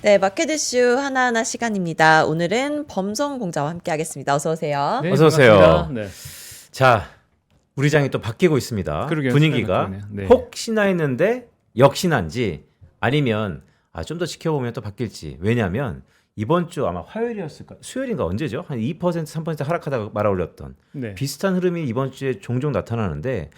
네, 마켓 이슈 하나하나 시간입니다. 오늘은 범성 공자와 함께하겠습니다. 어서 오세요. 네, 어서 오세요. 반갑습니다. 네. 자, 우리 장이 또 바뀌고 있습니다. 그러게요. 분위기가 시간이 바뀌네요. 네. 혹시나 했는데 역시나인지 아니면 좀 더 지켜보면 또 바뀔지. 왜냐하면 이번 주 아마 화요일이었을까? 수요일인가 언제죠? 한 2%, 3% 하락하다가 말아 올렸던 네. 비슷한 흐름이 이번 주에 종종 나타나는데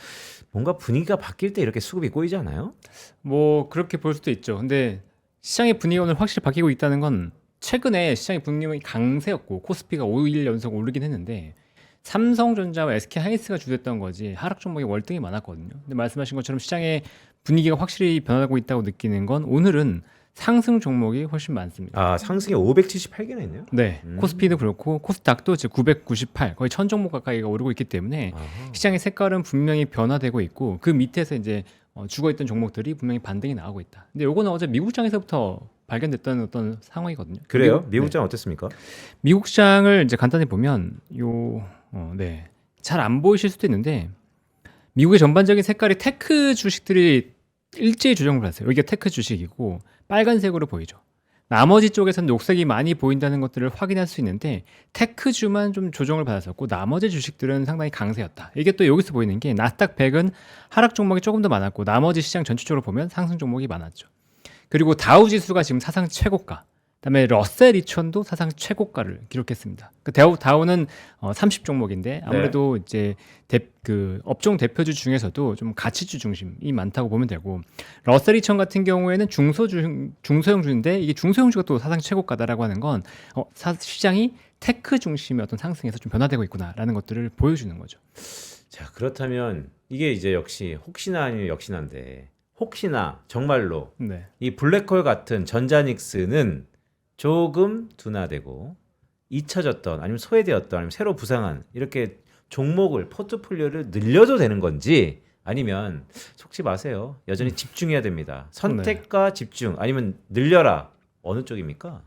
뭔가 분위기가 바뀔 때 이렇게 수급이 꼬이지 않아요? 뭐 그렇게 볼 수도 있죠. 근데 시장의 분위기가 오늘 확실히 바뀌고 있다는 건 최근에 시장의 분위기가 강세였고 코스피가 5일 연속 오르긴 했는데 삼성전자와 SK하이닉스가 주도했던 거지 하락 종목이 월등히 많았거든요. 근데 말씀하신 것처럼 시장의 분위기가 확실히 변하고 있다고 느끼는 건 오늘은 상승 종목이 훨씬 많습니다. 상승이 578개나 있네요. 네, 코스피도 그렇고 코스닥도 지금 998 거의 1000 종목 가까이가 오르고 있기 때문에 아하. 시장의 색깔은 분명히 변화되고 있고 그 밑에서 이제 죽어있던 종목들이 분명히 반등이 나오고 있다. 근데 요거는 어제 미국장에서부터 발견됐던 어떤 상황이거든요. 그래요? 미국 장 어땠습니까? 미국 시장을 이제 간단히 보면 잘 안 보이실 수도 있는데 미국의 전반적인 색깔이 테크 주식들이 일제히 조정을 받았어요. 여기가 테크 주식이고 빨간색으로 보이죠. 나머지 쪽에서는 녹색이 많이 보인다는 것들을 확인할 수 있는데 테크주만 좀 조정을 받았었고 나머지 주식들은 상당히 강세였다. 이게 또 여기서 보이는 게 나스닥 100은 하락 종목이 조금 더 많았고 나머지 시장 전체적으로 보면 상승 종목이 많았죠. 그리고 다우 지수가 지금 사상 최고가, 그다음에 러셀 2000도 사상 최고가를 기록했습니다. 그 다우는 30 종목인데 아무래도 이제 그 업종 대표주 중에서도 좀 가치주 중심이 많다고 보면 되고 러셀 2000 같은 경우에는 중소형주인데 이게 중소형주가 또 사상 최고가다라고 하는 건 시장이 테크 중심의 어떤 상승에서 좀 변화되고 있구나라는 것들을 보여주는 거죠. 자, 그렇다면 이게 이제 역시 혹시나 아니면 역시나인데 혹시나 정말로 네. 이 블랙홀 같은 전자닉스는 조금 둔화되고 잊혀졌던 아니면 소외되었던 아니면 새로 부상한 이렇게 종목을 포트폴리오를 늘려도 되는 건지 아니면 속지 마세요. 여전히 집중해야 됩니다. 선택과 집중 아니면 늘려라. 어느 쪽입니까?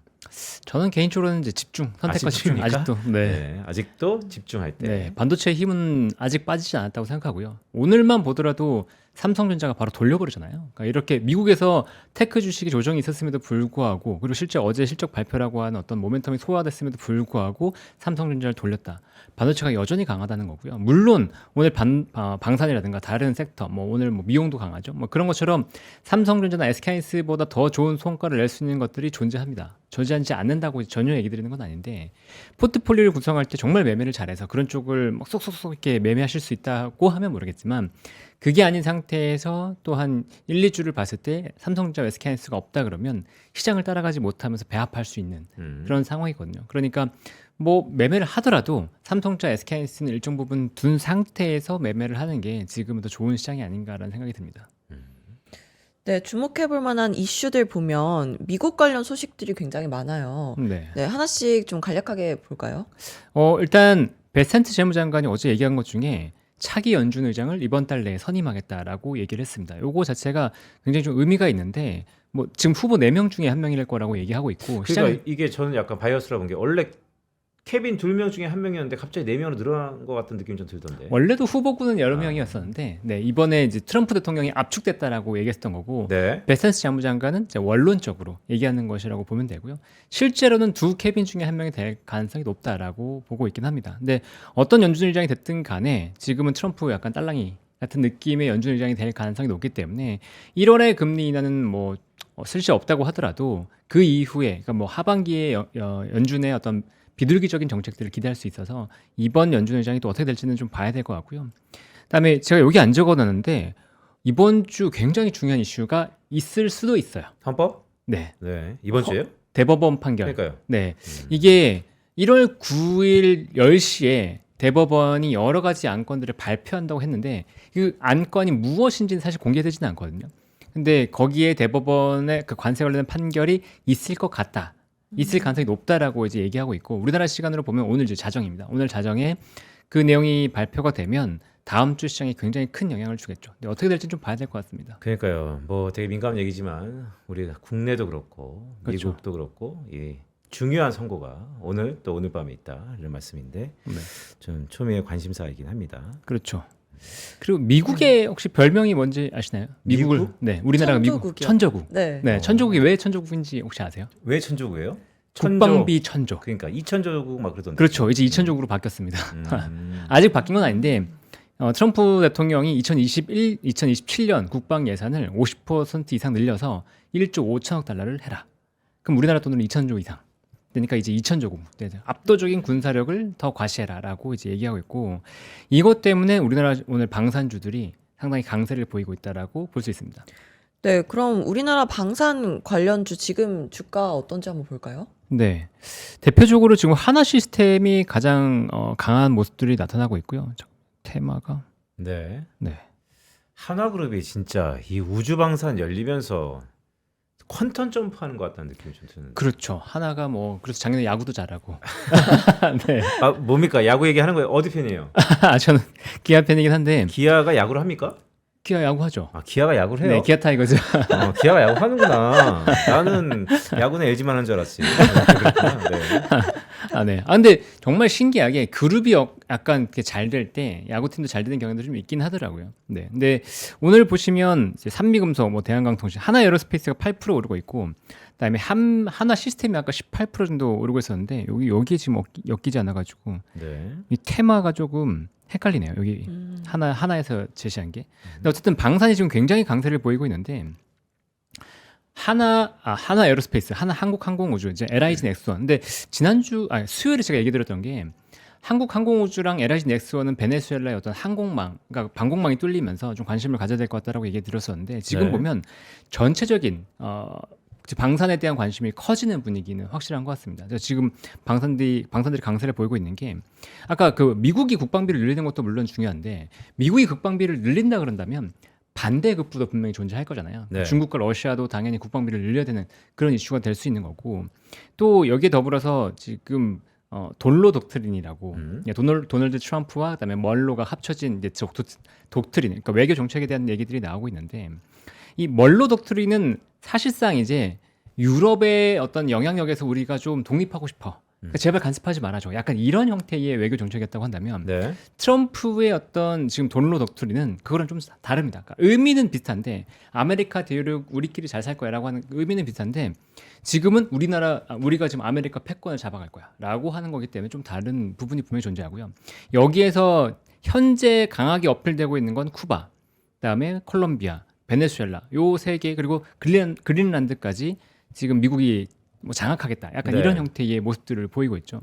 저는 개인적으로는 이제 집중, 선택과 집중 집중입니까? 아직도 네, 아직도 집중할 때. 네, 반도체의 힘은 아직 빠지지 않았다고 생각하고요. 오늘만 보더라도 삼성전자가 바로 돌려버리잖아요. 그러니까 이렇게 미국에서 테크 주식이 조정이 있었음에도 불구하고 그리고 실제 어제 실적 발표라고 하는 어떤 모멘텀이 소화됐음에도 불구하고 삼성전자를 돌렸다. 반도체가 여전히 강하다는 거고요. 물론 오늘 방산이라든가 다른 섹터, 뭐 오늘 뭐 미용도 강하죠. 뭐 그런 것처럼 삼성전자나 SK하이닉스보다 더 좋은 성과를 낼 수 있는 것들이 존재합니다. 존재하지 않는다고 전혀 얘기 드리는 건 아닌데 포트폴리오를 구성할 때 정말 매매를 잘해서 그런 쪽을 막 쏙쏙쏙 이렇게 매매하실 수 있다고 하면 모르겠지만 그게 아닌 상태에서 또 한 1, 2주를 봤을 때 삼성전자 SK하이닉스가 없다 그러면 시장을 따라가지 못하면서 배합할 수 있는 그런 상황이거든요. 그러니까 뭐 매매를 하더라도 삼성전자 SK하이닉스는 일정 부분 둔 상태에서 매매를 하는 게 지금은 더 좋은 시장이 아닌가라는 생각이 듭니다. 네, 주목해볼 만한 이슈들 보면 미국 관련 소식들이 굉장히 많아요. 네. 네, 하나씩 좀 간략하게 볼까요? 일단 베센트 재무장관이 어제 얘기한 것 중에 차기 연준 의장을 이번 달 내에 선임하겠다라고 얘기를 했습니다. 요거 자체가 굉장히 좀 의미가 있는데 뭐 지금 후보 4명 중에 한 명일 거라고 얘기하고 있고 그러니까 이게 저는 약간 바이어스라 본 게 원래 케빈 2명 중에 1명이었는데 갑자기 4명으로 늘어난 것 같은 느낌이 좀 들던데. 원래도 후보군은 여러 명이었었는데 네, 이번에 이제 트럼프 대통령이 압축됐다라고 얘기했던 거고 네. 베센스 재무장관은 이제 원론적으로 얘기하는 것이라고 보면 되고요. 실제로는 두 케빈 중에 한 명이 될 가능성이 높다라고 보고 있긴 합니다. 근데 어떤 연준 의장이 됐든 간에 지금은 트럼프 약간 딸랑이 같은 느낌의 연준 의장이 될 가능성이 높기 때문에 1월에 금리 인하는 뭐 실제 없다고 하더라도 그 이후에 그러니까 뭐 하반기에 연준의 어떤 비둘기적인 정책들을 기대할 수 있어서 이번 연준 의장이 또 어떻게 될지는 좀 봐야 될 것 같고요. 그다음에 제가 여기 안 적어놨는데 이번 주 굉장히 중요한 이슈가 있을 수도 있어요. 헌법? 네, 네. 이번 주에요? 대법원 판결. 그러니까요. 네, 이게 1월 9일 10시에 대법원이 여러 가지 안건들을 발표한다고 했는데 그 안건이 무엇인지는 사실 공개되지는 않거든요. 근데 거기에 대법원의 그 관세 관련된 판결이 있을 것 같다. 있을 가능성이 높다라고 이제 얘기하고 있고 우리나라 시간으로 보면 오늘 이제 자정입니다. 오늘 자정에 그 내용이 발표가 되면 다음 주 시장에 굉장히 큰 영향을 주겠죠. 근데 어떻게 될지 좀 봐야 될 것 같습니다. 그러니까요. 뭐 되게 민감한 얘기지만 우리 국내도 그렇고 그렇죠. 미국도 그렇고 이 중요한 선고가 오늘 또 오늘 밤에 있다 이런 말씀인데 네, 좀 초미의 관심사이긴 합니다. 그렇죠. 그리고 미국의 혹시 별명이 뭔지 아시나요? 미국을 미국? 네, 우리나라가 미국 천조국이요. 천조국. 네. 네, 천조국이 왜 천조국인지 혹시 아세요? 왜 천조국이에요? 국방비 천조. 그러니까 이천조국 막 그러던데. 그렇죠. 이제 2000조국으로 바뀌었습니다. 음. 아직 바뀐 건 아닌데 트럼프 대통령이 2027년 국방 예산을 50% 이상 늘려서 1조 5천억 달러를 해라. 그럼 우리나라 돈으로 2천조 이상. 그러니까 이제 2천조국. 압도적인 군사력을 더 과시해라라고 이제 얘기하고 있고 이것 때문에 우리나라 오늘 방산주들이 상당히 강세를 보이고 있다라고 볼 수 있습니다. 네, 그럼 우리나라 방산 관련주 지금 주가 어떤지 한번 볼까요? 네. 대표적으로 지금 하나 시스템이 가장 강한 모습들이 나타나고 있고요. 테마가 네. 네. 한화그룹이 진짜 이 우주방산 열리면서 퀀텀 점프하는 것 같다는 느낌이 좀 드는데. 그렇죠. 하나가 뭐 그래서 작년에 야구도 잘하고. 네. 아 뭡니까? 야구 얘기하는 거예요? 어디 팬이에요? 저는 기아 팬이긴 한데 기아가 야구를 합니까? 기아 야구하죠. 아 기아가 야구를 해요? 네, 기아 타이거즈. 기아가 야구 하는구나. 나는 야구는 LG만 한 줄 알았지. 그렇구나. 네. 네. 근데 정말 신기하게 그룹이 약간 잘 될 때 야구팀도 잘 되는 경향도 좀 있긴 하더라고요. 네. 근데 오늘 보시면 이제 삼미금속, 뭐 대한강통신, 하나에어로스페이스가 8% 오르고 있고, 그다음에 하나 시스템이 아까 18% 정도 오르고 있었는데 여기에 지금 엮이지 않아가지고 네. 이 테마가 조금 헷갈리네요. 여기 하나에서 제시한 게. 근데 어쨌든 방산이 지금 굉장히 강세를 보이고 있는데. 하나 에어로스페이스, 하나 한국항공우주, 이제 LIG 넥스원. 근데 수요일에 제가 얘기 드렸던 게 한국항공우주랑 LIG 넥스원은 베네수엘라의 어떤 항공망, 그러니까 방공망이 뚫리면서 좀 관심을 가져야 될 것 같다라고 얘기 드렸었는데 지금 네. 보면 전체적인 방산에 대한 관심이 커지는 분위기는 확실한 것 같습니다. 그래서 지금 방산들이 강세를 보이고 있는 게 아까 그 미국이 국방비를 늘리는 것도 물론 중요한데 미국이 국방비를 늘린다 그런다면 반대급부도 분명히 존재할 거잖아요. 네. 중국과 러시아도 당연히 국방비를 늘려야 되는 그런 이슈가 될 수 있는 거고 또 여기에 더불어서 지금 돈로 독트린이라고 도널드 트럼프와 그다음에 멀로가 합쳐진 이제 독트린, 그러니까 외교 정책에 대한 얘기들이 나오고 있는데 이 멀로 독트린은 사실상 이제 유럽의 어떤 영향력에서 우리가 좀 독립하고 싶어. 그러니까 제발 간섭하지 말아줘. 약간 이런 형태의 외교 정책이었다고 한다면 네. 트럼프의 어떤 지금 돈로 독트린은 그거랑 좀 다릅니다. 그러니까 의미는 비슷한데 아메리카 대륙 우리끼리 잘 살 거야라고 하는 의미는 비슷한데 지금은 우리가 지금 아메리카 패권을 잡아갈 거야라고 하는 거기 때문에 좀 다른 부분이 분명히 존재하고요. 여기에서 현재 강하게 어필되고 있는 건 쿠바, 그다음에 콜롬비아, 베네수엘라 요 세 개 그리고 그린란드까지 지금 미국이 뭐 장악하겠다. 약간 네. 이런 형태의 모습들을 보이고 있죠.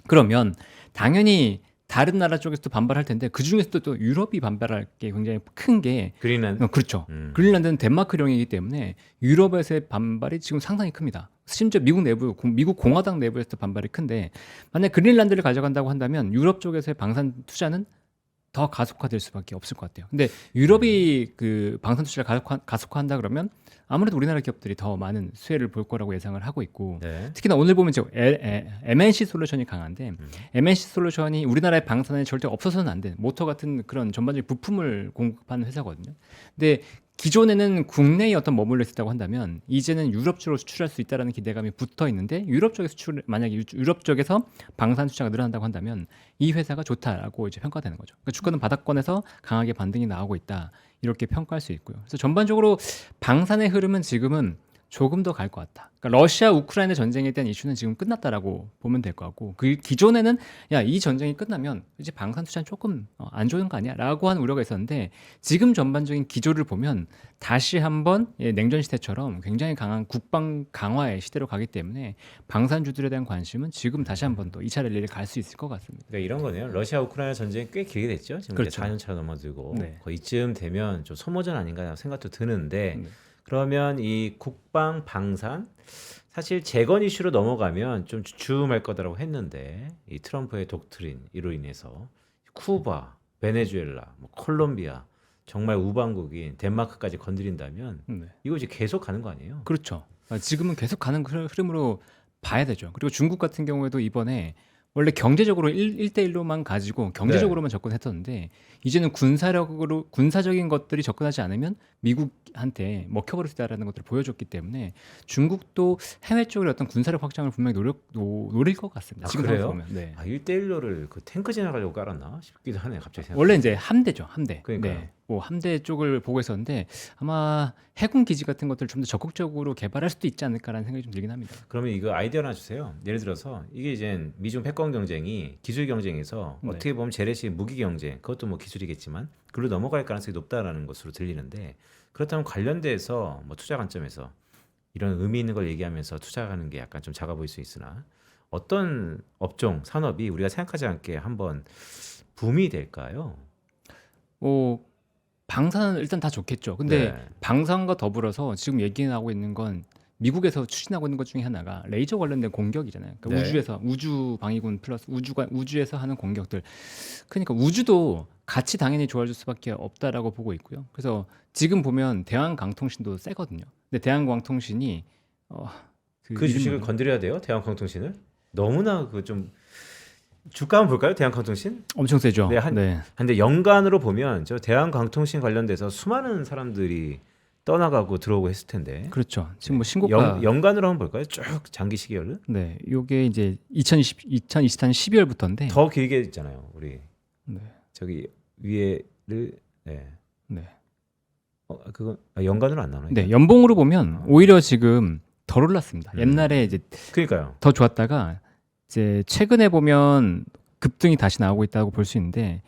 그러면 당연히 다른 나라 쪽에서도 반발할 텐데 그 중에서도 또 유럽이 반발할 게 굉장히 큰 게 그린란드. 그렇죠. 그린란드는 덴마크령이기 때문에 유럽에서의 반발이 지금 상당히 큽니다. 심지어 미국 공화당 내부에서도 반발이 큰데 만약 그린란드를 가져간다고 한다면 유럽 쪽에서의 방산 투자는 더 가속화될 수밖에 없을 것 같아요. 근데 유럽이 그 방산 투자를 가속화한다 그러면 아무래도 우리나라 기업들이 더 많은 수혜를 볼 거라고 예상을 하고 있고 네. 특히나 오늘 보면 지금 MNC 솔루션이 강한데 MNC 솔루션이 우리나라의 방산에 절대 없어서는 안 돼. 모터 같은 그런 전반적인 부품을 공급하는 회사거든요. 근데 기존에는 국내에 어떤 머물러 있었다고 한다면 이제는 유럽 쪽으로 수출할 수 있다라는 기대감이 붙어 있는데 만약에 유럽 쪽에서 방산 투자가 늘어난다고 한다면 이 회사가 좋다라고 이제 평가되는 거죠. 그러니까 주가는 바닥권에서 강하게 반등이 나오고 있다 이렇게 평가할 수 있고요. 그래서 전반적으로 방산의 흐름은 지금은 조금 더 갈 것 같다. 그러니까 러시아 우크라이나 전쟁에 대한 이슈는 지금 끝났다라고 보면 될 것 같고 그 기존에는 이 전쟁이 끝나면 이제 방산 투자는 조금 안 좋은 거 아니야라고 하는 우려가 있었는데 지금 전반적인 기조를 보면 다시 한번 냉전 시대처럼 굉장히 강한 국방 강화의 시대로 가기 때문에 방산주들에 대한 관심은 지금 다시 한번 더 2차 랠리를 갈 수 있을 것 같습니다. 그러니까 이런 거네요. 러시아 우크라이나 전쟁이 꽤 길게 됐죠. 지금 그렇죠. 이제 4년차 넘어들고 네. 거의 이쯤 되면 좀 소모전 아닌가 생각도 드는데 네. 그러면 이 국방 방산 사실 재건 이슈로 넘어가면 좀 주춤할 거다라고 했는데 이 트럼프의 독트린으로 인해서 쿠바, 베네수엘라, 뭐 콜롬비아 정말 우방국인 덴마크까지 건드린다면 네. 이거 이제 계속 가는 거 아니에요? 그렇죠. 지금은 계속 가는 흐름으로 봐야 되죠. 그리고 중국 같은 경우에도 이번에 원래 경제적으로 1대1로만 가지고 경제적으로만 접근했었는데 이제는 군사적인 것들이 접근하지 않으면 미국한테 먹혀버릴 수 있다는 것들을 보여줬기 때문에 중국도 해외 쪽으로 어떤 군사력 확장을 분명히 노릴 것 같습니다. 지금 그래요? 보면. 네. 1대1로를 그 탱크 지나가려고 깔았나 싶기도 하네 갑자기 생각. 원래 이제 함대죠, 함대. 그러니까요. 네. 뭐 함대 쪽을 보고 있었는데 아마 해군 기지 같은 것들을 좀 더 적극적으로 개발할 수도 있지 않을까라는 생각이 좀 들긴 합니다. 그러면 이거 아이디어 하나 주세요. 예를 들어서 이게 이제 미중 패권 경쟁이 기술 경쟁에서 네. 어떻게 보면 재래식 무기 경쟁, 그것도 뭐 기술이겠지만 글로 넘어갈 가능성이 높다라는 것으로 들리는데 그렇다면 관련돼서 뭐 투자 관점에서 이런 의미 있는 걸 얘기하면서 투자하는 게 약간 좀 작아 보일 수 있으나 어떤 업종, 산업이 우리가 생각하지 않게 한번 붐이 될까요? 뭐 방사는 일단 다 좋겠죠. 근데 네. 방산과 더불어서 지금 얘기하고 있는 건 미국에서 추진하고 있는 것 중에 하나가 레이저 관련된 공격이잖아요. 그러니까 네. 우주에서 우주 방위군 플러스 우주에서 하는 공격들. 그러니까 우주도 같이 당연히 좋아질 수밖에 없다라고 보고 있고요. 그래서 지금 보면 대한광통신도 세거든요. 근데 대한광통신이 그 이름이 주식을 뭐예요? 건드려야 돼요? 대한광통신을? 너무나 그 좀 주가 한번 볼까요? 대한광통신? 엄청 세죠. 네, 근데 연간으로 보면 저 대한광통신 관련돼서 수많은 사람들이 떠나가고 들어오고 했을 텐데. 그렇죠. 지금 뭐 신고가 연간으로 한번 볼까요? 쭉 장기 시계열로? 네, 요게 이제 2024년 12월부터인데 더 길게 있잖아요. 우리 네. 저기 위에를 네. 네. 그건 연간으로 안 나오나요? 네, 연봉으로 보면 오히려 지금 덜 올랐습니다. 옛날에 이제 그러니까요. 더 좋았다가 이제 최근에 보면 급등이 다시 나오고 있다고 볼 수 있는데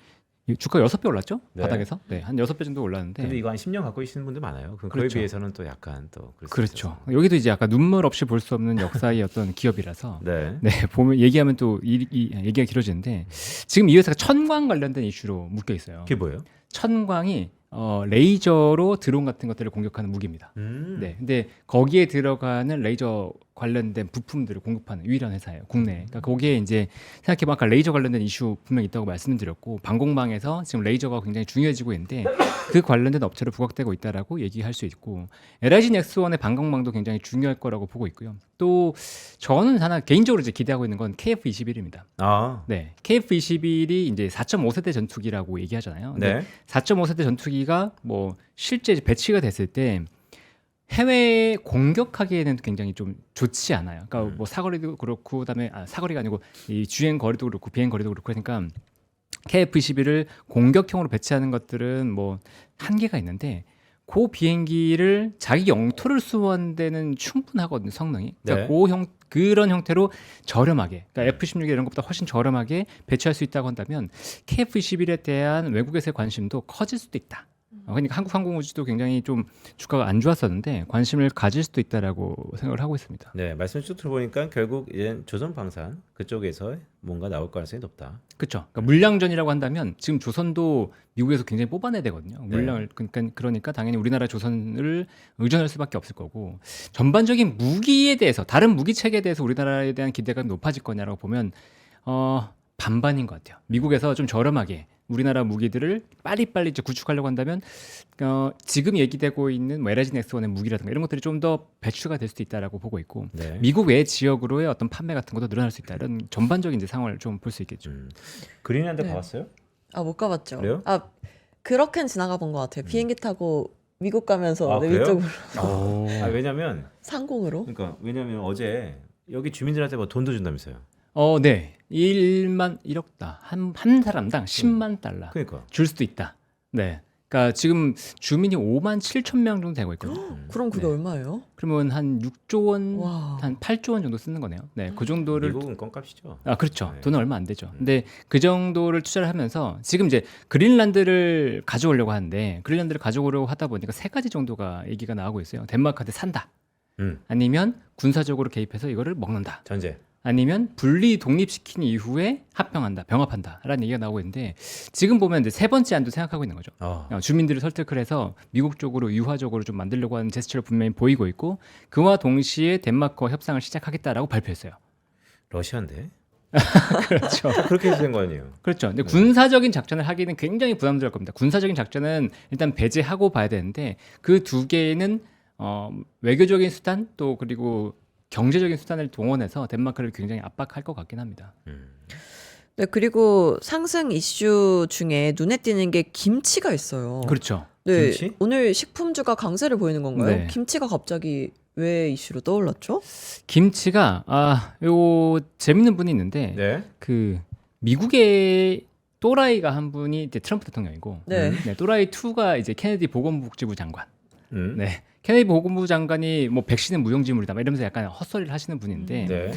이 주가가 6배 올랐죠? 네. 바닥에서. 네, 한 6배 정도 올랐는데 근데 이거 한 10년 갖고 계시는 분들 많아요. 그럼 그렇죠. 그에 비해서는 또 약간 또 그럴 수 그렇죠. 있어서. 여기도 이제 약간 눈물 없이 볼 수 없는 역사의 어떤 기업이라서 네. 네, 보면 얘기하면 또 얘기가 길어지는데 지금 이 회사가 천광 관련된 이슈로 묶여 있어요. 그게 뭐예요? 천광이 레이저로 드론 같은 것들을 공격하는 무기입니다. 네, 근데 거기에 들어가는 레이저 관련된 부품들을 공급하는 유일한 회사예요, 국내. 그러니까 거기에 이제 생각해보면 아까 레이저 관련된 이슈 분명히 있다고 말씀드렸고 방공망에서 지금 레이저가 굉장히 중요해지고 있는데 그 관련된 업체로 부각되고 있다라고 얘기할 수 있고 LIG 넥스원의 방공망도 굉장히 중요할 거라고 보고 있고요. 또 저는 하나 개인적으로 이제 기대하고 있는 건 KF-21입니다. 아, 네, KF-21이 이제 4.5세대 전투기라고 얘기하잖아요. 근데 네. 4.5세대 전투기가 뭐 실제 배치가 됐을 때 해외에 공격하기에는 굉장히 좀 좋지 않아요. 그러니까 뭐 사거리도 그렇고 그다음에 사거리가 아니고 이 주행 거리도 그렇고 비행 거리도 그렇고 그러니까 KF-21을 공격형으로 배치하는 것들은 뭐 한계가 있는데 그 비행기를 자기 영토를 수호하는 데는 충분하거든요, 성능이. 그러니까 네. 그런 형태로 저렴하게, 그러니까 F-16 이런 것보다 훨씬 저렴하게 배치할 수 있다고 한다면 KF-21에 대한 외국에서의 관심도 커질 수도 있다. 그러니까 한국 항공우주도 굉장히 좀 주가가 안 좋았었는데 관심을 가질 수도 있다라고 생각을 하고 있습니다. 네, 말씀 쭉 들어보니까 결국 이제 조선방산 그쪽에서 뭔가 나올 가능성이 높다. 그렇죠. 그러니까 물량전이라고 한다면 지금 조선도 미국에서 굉장히 뽑아내야 되거든요. 물량을 그러니까 당연히 우리나라 조선을 의존할 수밖에 없을 거고 전반적인 무기에 대해서 다른 무기 체계에 대해서 우리나라에 대한 기대감이 높아질 거냐라고 보면 반반인 것 같아요. 미국에서 좀 저렴하게 우리나라 무기들을 빨리빨리 이제 구축하려고 한다면 지금 얘기되고 있는 뭐 LIG 넥스원의 무기라든가 이런 것들이 좀 더 배출가 될 수도 있다라고 보고 있고 네. 미국 외 지역으로의 어떤 판매 같은 것도 늘어날 수 있다 이런 전반적인 이제 상황을 좀 볼 수 있겠죠. 그린란드 네. 가봤어요? 못 가봤죠. 그래요? 그렇게는 지나가 본 것 같아요. 비행기 타고 미국 가면서 네, 그래요? 위쪽으로 왜냐면 상공으로. 그러니까 왜냐면 어제 여기 주민들한테 뭐 돈도 준다면서요. 네. 1억 다. 한 사람당 10만 달러 그러니까. 줄 수도 있다. 네. 그러니까 지금 주민이 5만 7천 명 정도 되고 있거든요. 그럼 그게 네. 얼마예요? 그러면 한 6조 원, 와. 한 8조 원 정도 쓰는 거네요. 네. 그 정도를 미국은 껌값이죠. 그렇죠. 네. 돈은 얼마 안 되죠. 근데 그 정도를 투자를 하면서 지금 이제 그린란드를 가져오려고 하는데 그린란드를 가져오려고 하다 보니까 세 가지 정도가 얘기가 나오고 있어요. 덴마크한테 산다. 아니면 군사적으로 개입해서 이거를 먹는다. 전제. 아니면 분리 독립시킨 이후에 합병한다, 병합한다라는 얘기가 나오고 있는데 지금 보면 이제 세 번째 안도 생각하고 있는 거죠. 주민들을 설득을 해서 미국 쪽으로 유화적으로 좀 만들려고 하는 제스처를 분명히 보이고 있고 그와 동시에 덴마크와 협상을 시작하겠다라고 발표했어요. 러시아인데? 그렇죠. 그렇게 해서 된 거 아니에요? 그렇죠. 근데 군사적인 작전을 하기는 굉장히 부담스러울 겁니다. 군사적인 작전은 일단 배제하고 봐야 되는데 그 두 개는 외교적인 수단 또 그리고 경제적인 수단을 동원해서 덴마크를 굉장히 압박할 것 같긴 합니다. 네, 그리고 상승 이슈 중에 눈에 띄는 게 김치가 있어요. 그렇죠. 네, 김치? 오늘 식품주가 강세를 보이는 건가요? 네. 김치가 갑자기 왜 이슈로 떠올랐죠? 김치가 요 재밌는 분이 있는데 네. 그 미국의 또라이가 한 분이 이제 트럼프 대통령이고 네. 또라이 2가 이제 케네디 보건복지부 장관. 음. 네. 케네디 보건복지부 장관이 뭐 백신은 무용지물이다 막 이러면서 약간 헛소리를 하시는 분인데 네.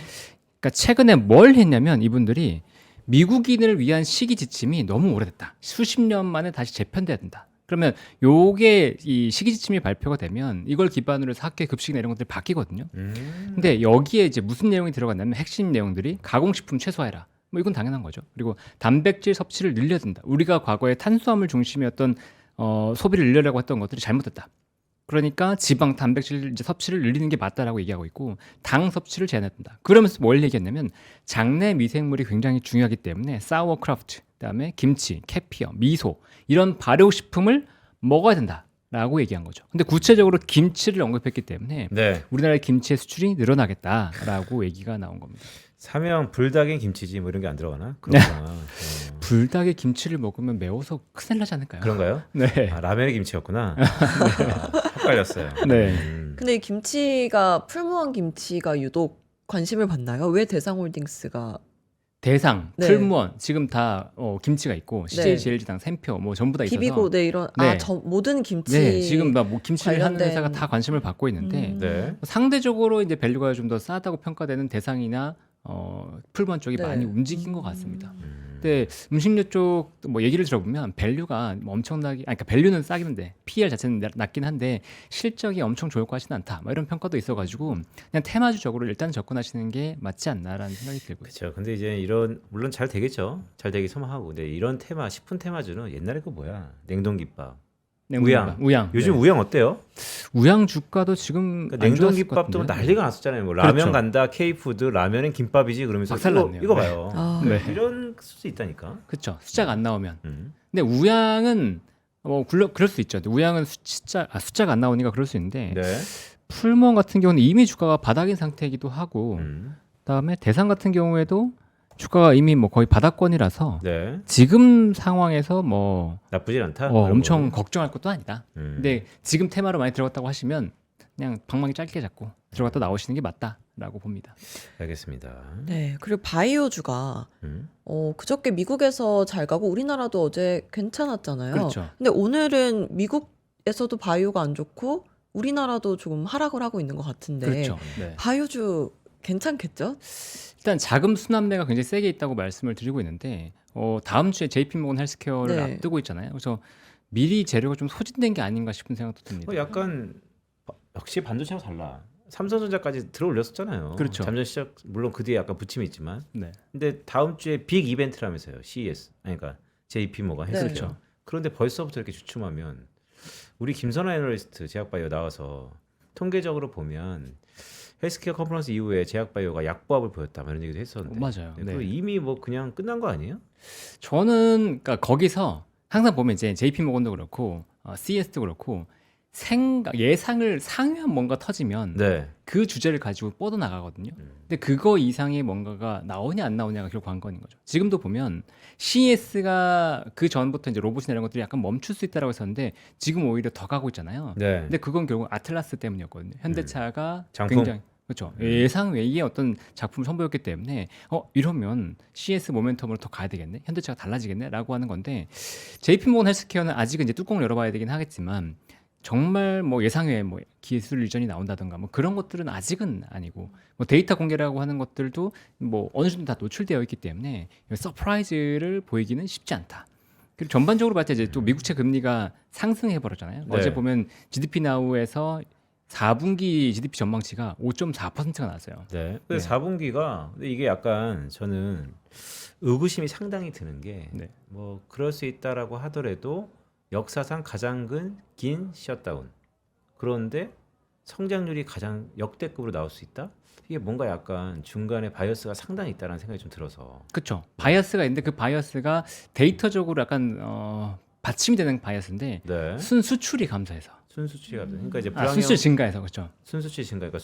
그러니까 최근에 뭘 했냐면 이분들이 미국인을 위한 시기 지침이 너무 오래됐다. 수십 년 만에 다시 재편돼야 된다. 그러면 요게 이 시기 지침이 발표가 되면 이걸 기반으로 해서 학교 급식이나 이런 것들이 바뀌거든요. 근데 여기에 이제 무슨 내용이 들어갔냐면 핵심 내용들이 가공식품 최소화해라. 뭐 이건 당연한 거죠. 그리고 단백질 섭취를 늘려야 된다. 우리가 과거에 탄수화물 중심이었던 소비를 늘리려고 했던 것들이 잘못됐다. 그러니까 지방, 단백질 이제 섭취를 늘리는 게 맞다라고 얘기하고 있고 당 섭취를 제한해야 된다. 그러면서 뭘 얘기했냐면 장내 미생물이 굉장히 중요하기 때문에 사워크라프트, 그다음에 김치, 캐피어, 미소 이런 발효식품을 먹어야 된다라고 얘기한 거죠. 근데 구체적으로 김치를 언급했기 때문에 네. 우리나라의 김치의 수출이 늘어나겠다라고 얘기가 나온 겁니다. 사명 불닭엔 김치지 뭐 이런 게 안 들어가나? 그런가? 불닭에 김치를 먹으면 매워서 큰일 나지 않을까요? 그런가요? 네. 아, 라면에 김치였구나. 헷갈렸어요. 네. 근데 이 김치가 풀무원 김치가 유독 관심을 받나요? 왜 대상홀딩스가 대상, 네. 풀무원 지금 다 김치가 있고 CJ 제일지당, 샘표 뭐 전부 다 있어서 비비고 네 이런 네. 모든 김치 네, 지금 뭐 김치를 하는 관련된- 회사가 다 관심을 받고 있는데 네. 상대적으로 이제 밸류가 좀 더 싸다고 평가되는 대상이나 풀무원 쪽이 네. 많이 움직인 것 같습니다. 근데 음식료 쪽 뭐 얘기를 들어보면 밸류가 뭐 엄청나게 그러니까 밸류는 싸긴데 PER 자체는 낮긴 한데 실적이 엄청 좋을 것 같지는 않다. 뭐 이런 평가도 있어가지고 그냥 테마주적으로 일단 접근하시는 게 맞지 않나라는 생각이 들고요. 그렇죠. 근데 이제 이런 물론 잘 되겠죠. 잘 되기 소망하고. 근데 이런 테마 식품 테마주는 옛날에 그 뭐야? 냉동김밥. 네, 우양. 우양. 요즘 네. 우양 어때요? 우양 주가도 지금 그러니까 안 좋았을 것 냉동김밥도 같은데요? 난리가 났었잖아요. 뭐 라면 그렇죠. 간다, K푸드, 라면엔 김밥이지 그러면서 박살났네요. 이거 봐요. 아, 네. 이런 수 있다니까. 그렇죠. 숫자가 안 나오면. 음. 근데 우양은 그럴 수 있죠. 근데 우양은 숫자가 안 나오니까 그럴 수 있는데 네. 풀무원 같은 경우는 이미 주가가 바닥인 상태이기도 하고 그다음에 대상 같은 경우에도 주가가 이미 뭐 거의 바닥권이라서 네. 지금 상황에서 뭐 나쁘진 않다. 엄청 걱정할 것도 아니다. 음. 근데 지금 테마로 많이 들어갔다고 하시면 그냥 방망이 짧게 잡고 들어갔다 나오시는 게 맞다라고 봅니다. 알겠습니다. 네. 그리고 바이오주가 음. 그저께 미국에서 잘 가고 우리나라도 어제 괜찮았잖아요. 그렇죠. 근데 오늘은 미국에서도 바이오가 안 좋고 우리나라도 조금 하락을 하고 있는 것 같은데 그렇죠. 네. 바이오주 괜찮겠죠? 일단 자금 순환매가 굉장히 세게 있다고 말씀을 드리고 있는데 다음 주에 JP모건 헬스케어를 네. 앞두고 있잖아요. 그래서 미리 재료가 좀 소진된 게 아닌가 싶은 생각도 듭니다. 약간 역시 반도체하고 달라. 삼성전자까지 들어올렸었잖아요. 그렇죠. 잠전 시작 물론 그 뒤에 약간 부침이 있지만. 네. 근데 다음 주에 빅 이벤트라면서요. CES. 아니, 그러니까 JP 모건 네. 헬스케어. 그렇죠. 그런데 벌써부터 이렇게 주춤하면 우리 김선아 애널리스트 제약바이오 나와서 통계적으로 보면 헬스케어 컨퍼런스 이후에 제약바이오가 약보합을 보였다 뭐 이런 얘기도 했었는데. 맞아요. 네, 네. 그거 이미 뭐 그냥 끝난 거 아니에요? 저는 그러니까 거기서 항상 보면 이제 JP모건도 그렇고 CS도 그렇고 예상을 상회한 뭔가 터지면 네. 그 주제를 가지고 뻗어 나가거든요. 근데 그거 이상의 뭔가가 나오냐 안 나오냐가 결국 관건인 거죠. 지금도 보면 CES가 그 전부터 이제 로봇이나 이런 것들이 약간 멈출 수 있다라고 했었는데 지금 오히려 더 가고 있잖아요. 네. 근데 그건 결국 아틀라스 때문이었거든요. 현대차가 장품? 굉장히 그렇죠. 예상 외의 어떤 작품을 선보였기 때문에 이러면 CS 모멘텀으로 더 가야 되겠네. 현대차가 달라지겠네라고 하는 건데 JP모건 헬스케어는 아직은 이제 뚜껑을 열어봐야 되긴 하겠지만 정말 뭐 예상외 뭐 기술 이전이 나온다든가 뭐 그런 것들은 아직은 아니고 뭐 데이터 공개라고 하는 것들도 뭐 어느 정도 다 노출되어 있기 때문에 서프라이즈를 보이기는 쉽지 않다. 그리고 전반적으로 봤을 때 이제 또 미국채 금리가 상승해 버렸잖아요. 네. 어제 보면 GDP 나우에서 4분기 GDP 전망치가 5.4%가 나왔어요. 네. 근데 네. 4분기가 근데 이게 약간 저는 의구심이 상당히 드는 게 네. 뭐 그럴 수 있다라고 하더라도 역사상 가장 긴 셧다운. 그런데 성장률이 가장 역대급으로 나올 수 있다? 이게 뭔가 약간 중간에 바이어스가 상당히 있다는 생각이 좀 들어서. 그렇죠. 바이어스가 있는데 그 바이어스가 데이터적으로 약간 받침이 되는 바이어스인데 네. 순 수출이 감소해서 순수출이 그러니까 이제 순수출 증가해서 그렇죠. 순수출이 증가, 그러니까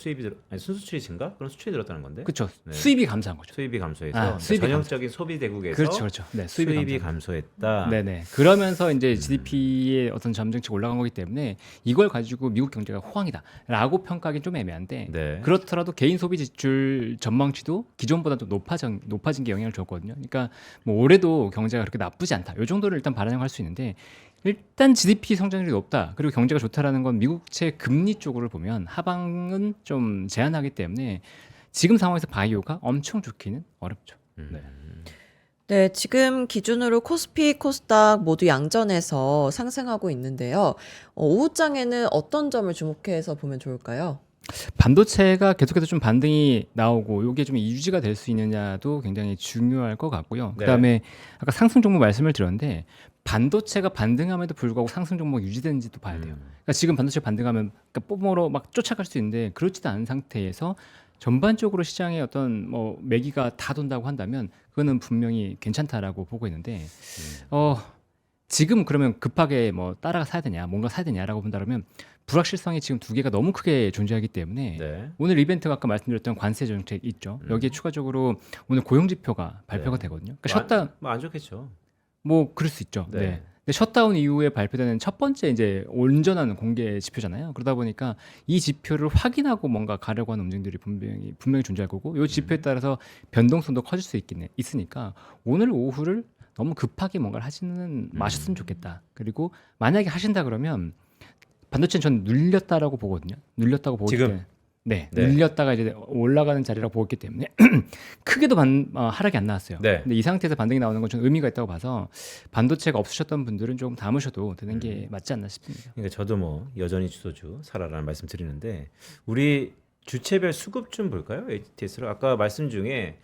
순수출이 증가? 그럼 수출이 늘었다는 건데. 그렇죠. 네. 수입이 감소한 거죠. 수입이 감소해서 아, 수입이 전형적인 소비 대국에서 그렇죠, 그렇죠. 네, 수입이 감소. 감소했다. 네네. 그러면서 이제 GDP의 어떤 점증치가 올라간 거기 때문에 이걸 가지고 미국 경제가 호황이다라고 평가하기 좀 애매한데 네. 그렇더라도 개인 소비 지출 전망치도 기존보다 좀 높아진 게 영향을 줬거든요. 그러니까 뭐 올해도 경제가 그렇게 나쁘지 않다. 이 정도를 일단 반영할 수 있는데 일단 GDP 성장률이 높다. 그리고 경제가 좋다라는 건 미국채 금리 쪽으로 보면 하방은 좀 제한하기 때문에 지금 상황에서 바이오가 엄청 좋기는 어렵죠. 네. 네, 지금 기준으로 코스피, 코스닥 모두 양전해서 상승하고 있는데요. 오후장에는 어떤 점을 주목해서 보면 좋을까요? 반도체가 계속해서 좀 반등이 나오고 이게 좀 유지가 될 수 있느냐도 굉장히 중요할 것 같고요. 네. 그다음에 아까 상승 종목 말씀을 드렸는데 반도체가 반등함에도 불구하고 상승 종목 유지되는지도 봐야 돼요. 그러니까 지금 반도체 반등하면 그러니까 뽀뽀로 막 쫓아갈 수 있는데 그렇지도 않은 상태에서 전반적으로 시장에 어떤 뭐 매기가 다 돈다고 한다면 그거는 분명히 괜찮다라고 보고 있는데 지금 그러면 급하게 뭐 따라가 사야 되냐, 뭔가 사야 되냐라고 본다면 불확실성이 지금 두 개가 너무 크게 존재하기 때문에 네. 오늘 이벤트가 아까 말씀드렸던 관세 정책 있죠. 여기에 추가적으로 오늘 고용 지표가 발표가 네. 되거든요. 그러니까 셧다운 뭐안 좋겠죠. 뭐 그럴 수 있죠. 네. 네. 근데 셧다운 이후에 발표되는 첫 번째 이제 온전한 공개 지표잖아요. 그러다 보니까 이 지표를 확인하고 뭔가 가려고 하는 움직임들이 분명히 존재할 거고 이 지표에 따라서 변동성도 커질 수 있으니까 오늘 오후를 너무 급하게 뭔가를 하지는 마셨으면 좋겠다. 그리고 만약에 하신다 그러면 반도체는 전 눌렸다라고 보거든요. 눌렸다고 보기 지금? 때문에 네, 네. 눌렸다가 이제 올라가는 자리라고 보기 때문에 크게도 하락이 안 나왔어요. 네. 근데 이 상태에서 반등이 나오는 건 좀 의미가 있다고 봐서 반도체가 없으셨던 분들은 조금 담으셔도 되는 게 맞지 않나 싶습니다. 그러니까 저도 뭐 여전히 주소주 사라라는 말씀 드리는데 우리 주체별 수급 좀 볼까요? HTS로 아까 말씀 중에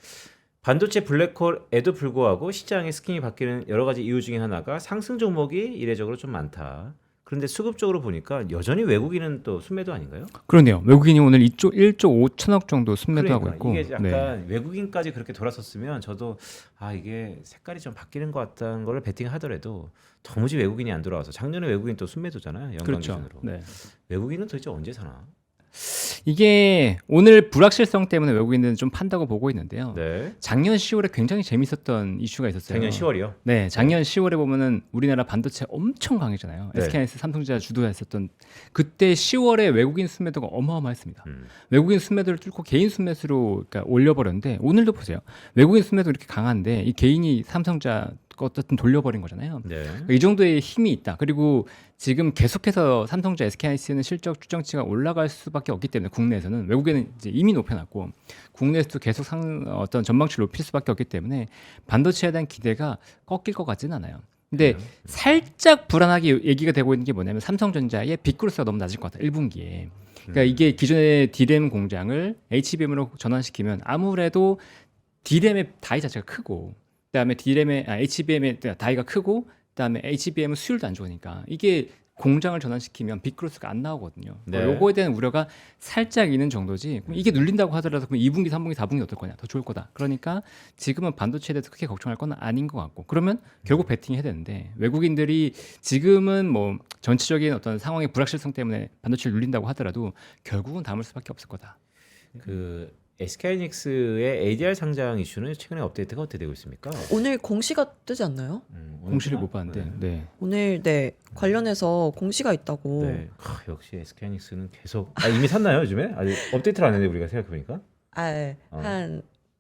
반도체 블랙홀에도 불구하고 시장의 스킨이 바뀌는 여러 가지 이유 중에 하나가 상승 종목이 이례적으로 좀 많다. 그런데 수급적으로 보니까 여전히 외국인은 또 순매도 아닌가요? 그러네요. 외국인이 오늘 1조 5천억 정도 순매도하고 있고 이게 약간 네. 외국인까지 그렇게 돌아섰으면 저도 이게 색깔이 좀 바뀌는 것 같다는 걸 베팅하더라도 도무지 외국인이 안 돌아와서 작년에 외국인 또 순매도잖아요. 연간 그렇죠. 기준으로. 네. 외국인은 도대체 언제 사나? 이게 오늘 불확실성 때문에 외국인들은 좀 판다고 보고 있는데요. 네. 작년 10월에 굉장히 재밌었던 이슈가 있었어요. 작년 10월이요? 네, 작년 10월에 보면은 우리나라 반도체 엄청 강했잖아요. 네. SK하이닉스, 삼성전자 주도했었던 그때 10월에 외국인 순매도가 어마어마했습니다. 외국인 순매도를 뚫고 개인 순매수로 그러니까 올려버렸는데 오늘도 보세요. 외국인 순매도 이렇게 강한데 이 개인이 삼성전자 어쨌든 돌려버린 거잖아요. 네. 이 정도의 힘이 있다. 그리고 지금 계속해서 삼성전자, SK하이닉스는 실적 추정치가 올라갈 수밖에 없기 때문에 국내에서는 외국에는 이제 이미 높여놨고 국내에서도 계속 어떤 전망치를 높일 수밖에 없기 때문에 반도체에 대한 기대가 꺾일 것 같지는 않아요. 근데 살짝 불안하게 얘기가 되고 있는 게 뭐냐면 삼성전자의 빅그로스가 너무 낮을 것 같다. 1분기에. 그러니까 이게 기존의 D램 공장을 HBM으로 전환시키면 아무래도 D램의 다이 자체가 크고 그다음에 HBM의 다이가 크고 그다음에 HBM은 수율도 안 좋으니까 이게 공장을 전환시키면 빅그로스가 안 나오거든요. 네. 요거에 대한 우려가 살짝 있는 정도지. 그럼 이게 눌린다고 하더라도 그럼 2분기, 3분기, 4분기 어떨 거냐? 더 좋을 거다. 그러니까 지금은 반도체에 대해서 크게 걱정할 건 아닌 것 같고. 그러면 결국 베팅해야 되는데 외국인들이 지금은 뭐 전체적인 어떤 상황의 불확실성 때문에 반도체를 눌린다고 하더라도 결국은 담을 수밖에 없을 거다. 그 SK하이닉스의 ADR 상장 이슈는 최근에 업데이트가 어떻게 되고 있습니까? 오늘 공시가 뜨지 않나요? 공시를 못 봤는데. 네. 오늘 관련해서 공시가 있다고. 네. 역시 SK하이닉스는 계속 이미 샀나요 요즘에? 아직 업데이트를 안 했는데 우리가 생각해보니까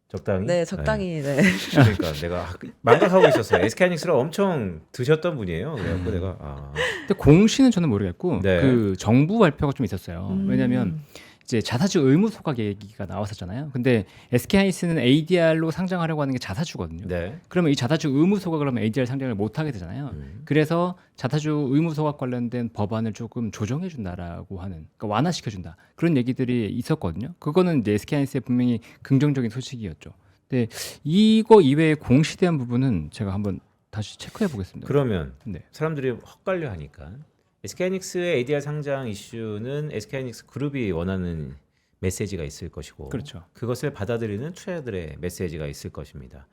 적당히. 적당히. 네. 그러니까 내가 망각하고 있었어요. SK하이닉스를 엄청 드셨던 분이에요. 그래갖고 내가 근데 공시는 저는 모르겠고 네. 그 정부 발표가 좀 있었어요. 왜냐하면 이제 자사주 의무 소각 얘기가 나왔었잖아요. 근데 SK하이닉스는 ADR로 상장하려고 하는 게 자사주거든요. 네. 그러면 이 자사주 의무 소각을 하면 ADR 상장을 못 하게 되잖아요. 그래서 자사주 의무 소각 관련된 법안을 조금 조정해 준다라고 하는, 그러니까 완화시켜 준다. 그런 얘기들이 있었거든요. 그거는 이제 SK하이닉스에 분명히 긍정적인 소식이었죠. 근데 이거 이외에 공시대한 부분은 제가 한번 다시 체크해 보겠습니다. 그러면 네. 사람들이 헛갈려 하니까 SK하이닉스의 ADR 상장 이슈는 SK하이닉스 그룹이 원하는 메시지가 있을 것이고 그렇죠. 그것을 받아들이는 투자자들의 메시지가 있을 것입니다.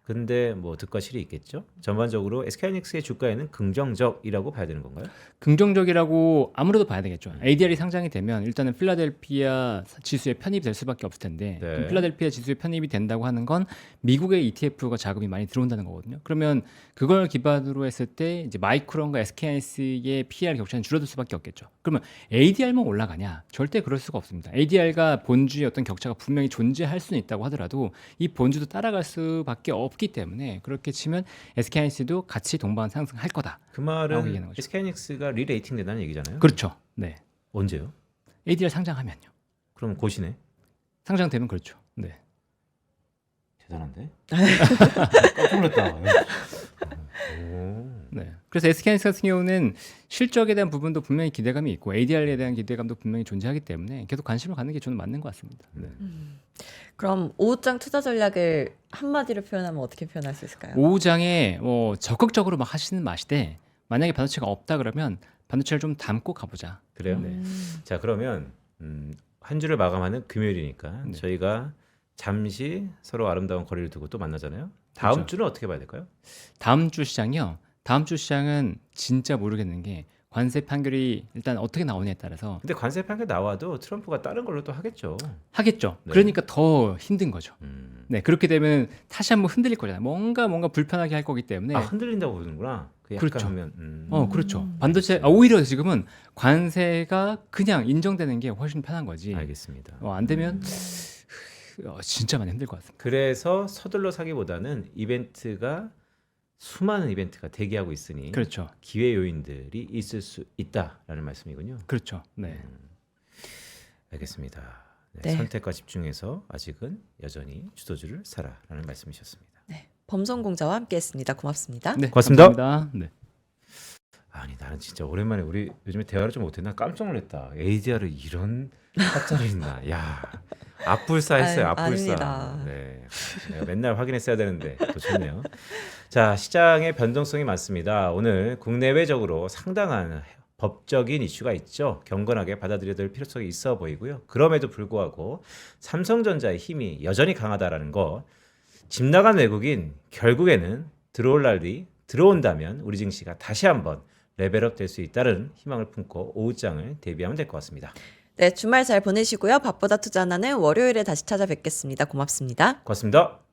근데 뭐 득과 실이 있겠죠. 전반적으로 SK하이닉스의 주가에는 긍정적이라고 봐야 되는 건가요? 긍정적이라고 아무래도 봐야 되겠죠. ADR이 상장이 되면 일단은 필라델피아 지수에 편입이 될 수밖에 없을 텐데 네. 그럼 필라델피아 지수에 편입이 된다고 하는 건 미국의 ETF가 자금이 많이 들어온다는 거거든요. 그러면 그걸 기반으로 했을 때 이제 마이크론과 SK하이닉스의 PER 격차는 줄어들 수밖에 없겠죠. 그러면 ADR만 올라가냐? 절대 그럴 수가 없습니다. ADR과 본주의 어떤 격차가 분명히 존재할 수는 있다고 하더라도 이 본주도 따라갈 수밖에 없기 때문에 그렇게 치면 SK하이닉스도 같이 동반 상승할 거다. 그 라고 말은 얘기하는 거죠. SK하이닉스가 리레이팅 된다는 얘기잖아요. 그렇죠. 네. 언제요? ADR 상장하면요. 그럼 고시네. 상장되면 그렇죠. 네. 대단한데? 깜짝 놀랐다. 오. 네. 그래서 SK하이닉스 같은 경우는 실적에 대한 부분도 분명히 기대감이 있고 ADR에 대한 기대감도 분명히 존재하기 때문에 계속 관심을 갖는 게 저는 맞는 것 같습니다. 네. 그럼 오후장 투자 전략을 한마디로 표현하면 어떻게 표현할 수 있을까요? 오후장에 뭐 적극적으로 막 하시는 맛이되 만약에 반도체가 없다 그러면 반도체를 좀 담고 가보자. 그래요? 네. 자 그러면 한 주를 마감하는 금요일이니까 네. 저희가 잠시 서로 아름다운 거리를 두고 또 만나잖아요. 다음 그렇죠. 주는 어떻게 봐야 될까요? 다음 주 시장이요. 다음 주 시장은 진짜 모르겠는 게 관세 판결이 일단 어떻게 나오냐에 따라서 근데 관세 판결 나와도 트럼프가 다른 걸로 또 하겠죠. 하겠죠. 네. 그러니까 더 힘든 거죠. 음. 네, 그렇게 되면 다시 한번 흔들릴 거잖아요. 뭔가 불편하게 할 거기 때문에. 아 흔들린다고 보는구나. 그 약간 그렇죠. 하면 그렇죠. 반도체 오히려 지금은 관세가 그냥 인정되는 게 훨씬 편한 거지. 알겠습니다. 안 되면 진짜 많이 힘들 것 같습니다. 그래서 서둘러 사기보다는 수많은 이벤트가 대기하고 있으니 그렇죠. 기회 요인들이 있을 수 있다라는 말씀이군요. 그렇죠. 네. 알겠습니다. 네, 네. 선택과 집중해서 아직은 여전히 주도주를 사라라는 말씀이셨습니다. 네. 범성공자와 함께했습니다. 고맙습니다. 네. 고맙습니다. 감사합니다. 네. 아니 나는 진짜 오랜만에 우리 요즘에 대화를 좀 못했나 깜짝 놀랐다. ADR을 이런 타짜를 있나. 야 앞불사했어요. 아유, 앞불사. 아닙니다. 네, 내가 맨날 확인했어야 되는데 또 좋네요. 자 시장의 변동성이 많습니다. 오늘 국내외적으로 상당한 법적인 이슈가 있죠. 경건하게 받아들여야 될 필요성이 있어 보이고요. 그럼에도 불구하고 삼성전자의 힘이 여전히 강하다라는 거. 집 나간 외국인 결국에는 들어올 날이 들어온다면 우리 증시가 다시 한번 레벨업 될 수 있다는 희망을 품고 오후장을 대비하면 될 것 같습니다. 네, 주말 잘 보내시고요. 밥보다 투자 하나는 월요일에 다시 찾아뵙겠습니다. 고맙습니다. 고맙습니다.